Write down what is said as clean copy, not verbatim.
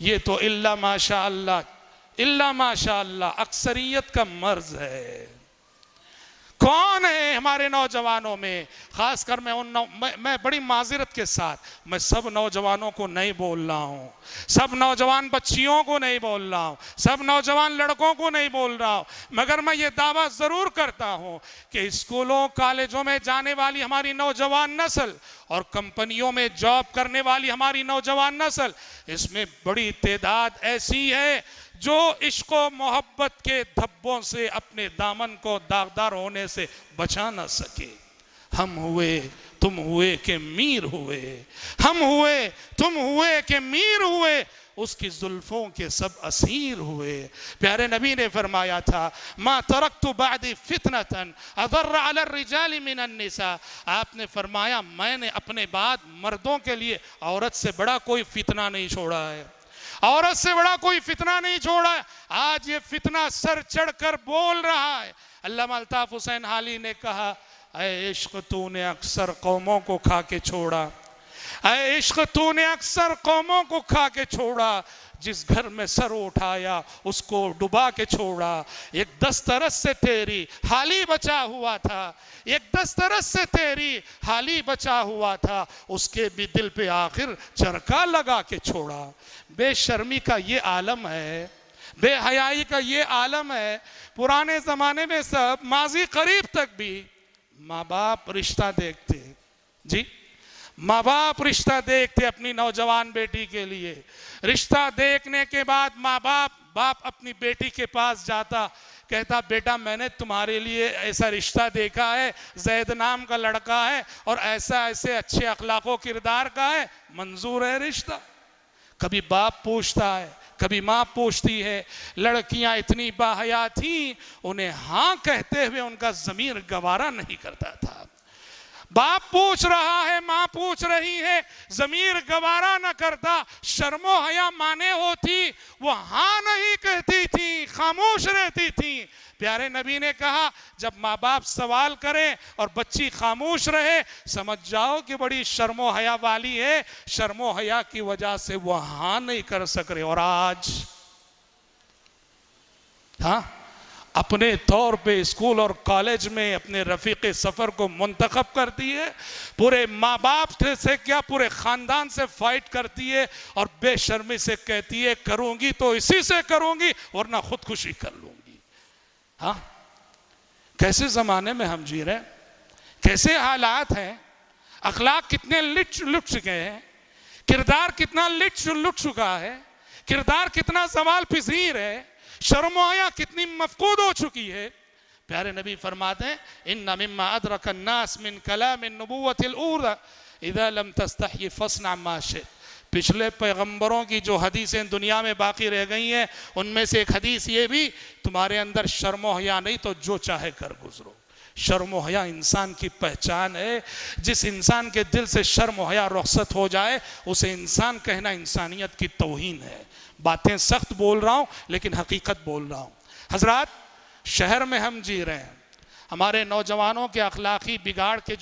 ये तो इल्ला माशा अल्लाह अक्सरियत का मर्ज है। कौन है हमारे नौजवानों में, खासकर मैं बड़ी माजिरत के साथ मैं सब नौजवानों को नहीं बोल रहा हूँ, सब नौजवान बच्चियों को नहीं बोल रहा हूँ, सब नौजवान लड़कों को नहीं बोल रहा हूँ, मगर मैं ये दावा ज़रूर करता हूँ कि स्कूलों कॉलेजों में जाने वाली हमारी नौजवान नस्ल और कंपनियों में जॉब करने वाली हमारी नौजवान नस्ल, इसमें बड़ी तादाद ऐसी है जो इश्क व मोहब्बत के धब्बों से अपने दामन को दागदार होने से बचा ना सके। हम हुए तुम हुए कि मीर हुए, हम हुए तुम हुए कि मीर हुए, उसकी जुल्फों के सब असीर हुए। प्यारे नबी ने फरमाया था, मा तरक्तु बादी फितनतन अदर्र अला रिजाली मिनन निसा। आपने फरमाया मैंने अपने बाद मर्दों के लिए औरत से बड़ा कोई फितना नहीं छोड़ा है, औरत से बड़ा कोई फितना नहीं छोड़ा है। आज ये फितना सर चढ़कर बोल रहा है। अल्लामा अल्ताफ हुसैन हाली ने कहा, ऐ इश्क तूने अक्सर कौमों को खा के छोड़ा, ऐ इश्क तूने अक्सर कौमों को खा के छोड़ा, जिस घर में सर उठाया उसको डुबा के छोड़ा। एक दस्तरस से तेरी हाली बचा हुआ था, एक दस्तरस से तेरी हाली बचा हुआ था, उसके भी दिल पे आखिर चरखा लगा के छोड़ा। बेशर्मी का ये आलम है, बेहयाई का ये आलम है। पुराने ज़माने में सब माजी करीब तक भी माँ बाप रिश्ता देखते, जी माँ बाप रिश्ता देखते अपनी नौजवान बेटी के लिए। रिश्ता देखने के बाद माँ बाप अपनी बेटी के पास जाता, कहता बेटा मैंने तुम्हारे लिए ऐसा रिश्ता देखा है, जैद नाम का लड़का है और ऐसा ऐसे अच्छे अखलाको किरदार का है, मंजूर है रिश्ता। कभी बाप पूछता है, कभी माँ पूछती है। लड़कियां इतनी बाहया थी, उन्हें हाँ कहते हुए उनका ज़मीर गवारा नहीं करता था। बाप पूछ रहा है, माँ पूछ रही है, ज़मीर गवारा न करता। शर्मो हया माने होती, वो हाँ नहीं कहती थी, खामोश रहती थी। प्यारे नबी ने कहा, जब माँ बाप सवाल करें और बच्ची खामोश रहे, समझ जाओ कि बड़ी शर्मो हया वाली है, शर्मो हया की वजह से वो हाँ नहीं कर सक रहे। और आज हाँ अपने तौर पे स्कूल और कॉलेज में अपने रफ़ीक़े सफ़र को मुंतखब करती है, पूरे माँ बाप से क्या पूरे ख़ानदान से फाइट करती है और बेशर्मी से कहती है करूँगी तो इसी से करूँगी वरना खुदकुशी कर लूँगी। हाँ कैसे ज़माने में हम जी रहे हैं, कैसे हालात हैं, अखलाक कितने लुट चुके हैं, किरदार कितना लुट चुका है, किरदार कितना ज़वाल पज़ीर है, शर्म हया कितनी मफकूद हो चुकी है। प्यारे नबी फरमाते हैं, इन्ना मिम्मा अदरक अन्नास मिन कलाम नबुव्वतिल ऊला इज़ा लम तस्तही फस्ना मा शित। पिछले पैगंबरों की जो हदीसें दुनिया में बाकी रह गई हैं, उनमें से एक हदीस ये भी, तुम्हारे अंदर शर्म हया नहीं तो जो चाहे कर गुजरो। शर्म हया इंसान की पहचान है। जिस इंसान के दिल से शर्म हया रुखसत हो जाए, उसे इंसान कहना इंसानियत की तौहीन है। बातें सख्त बोल रहा हूँ लेकिन हकीकत बोल रहा हूँ। हजरात, शहर में हम जी रहे हैं, हमारे नौजवानों के अखलाकी बिगाड़ के